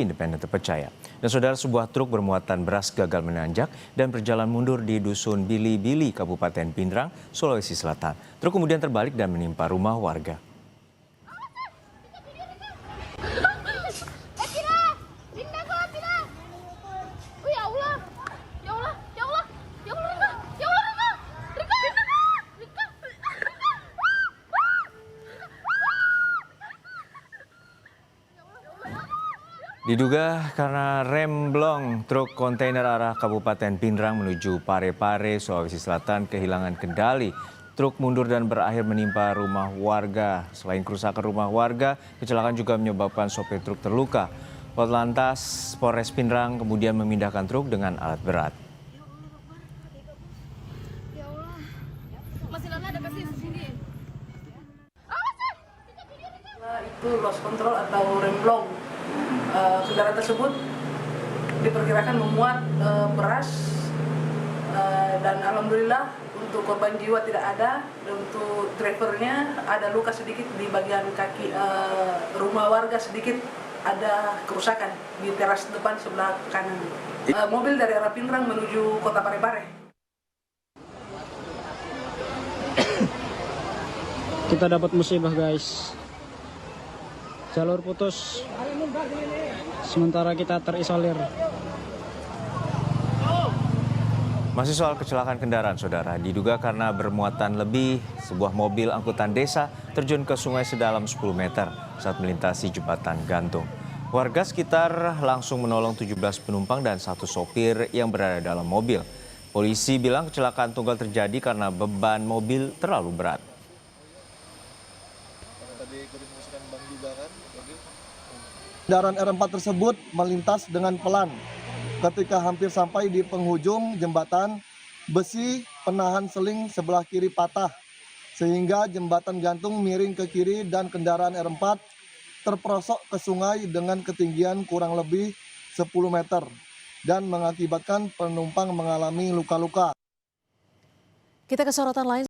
Independen terpercaya. Dan saudara, sebuah truk bermuatan beras gagal menanjak dan berjalan mundur di Dusun Bili-Bili, Kabupaten Pindrang, Sulawesi Selatan. Truk kemudian terbalik dan menimpa rumah warga. Diduga karena rem blong, truk kontainer arah Kabupaten Pindrang menuju Parepare, Sulawesi Selatan kehilangan kendali. Truk mundur dan berakhir menimpa rumah warga. Selain kerusakan rumah warga, kecelakaan juga menyebabkan sopir truk terluka. Polantas Polres Pindrang kemudian memindahkan truk dengan alat berat. Itu lost control atau rem blong. Kendaraan tersebut diperkirakan memuat beras dan alhamdulillah untuk korban jiwa tidak ada. Dan untuk drivernya ada luka sedikit di bagian kaki, rumah warga sedikit ada kerusakan di teras depan sebelah kanan. Mobil dari arah Pindrang menuju kota Parepare. Kita dapat musibah, guys. Jalur putus, sementara kita terisolir. Masih soal kecelakaan kendaraan, saudara. Diduga karena bermuatan lebih, sebuah mobil angkutan desa terjun ke sungai sedalam 10 meter saat melintasi jembatan gantung. Warga sekitar langsung menolong 17 penumpang dan satu sopir yang berada dalam mobil. Polisi bilang kecelakaan tunggal terjadi karena beban mobil terlalu berat. Kendaraan R4 tersebut melintas dengan pelan. Ketika hampir sampai di penghujung jembatan, besi penahan seling sebelah kiri patah, sehingga jembatan gantung miring ke kiri dan kendaraan R4 terperosok ke sungai dengan ketinggian kurang lebih 10 meter dan mengakibatkan penumpang mengalami luka-luka. Kita ke sorotan lain.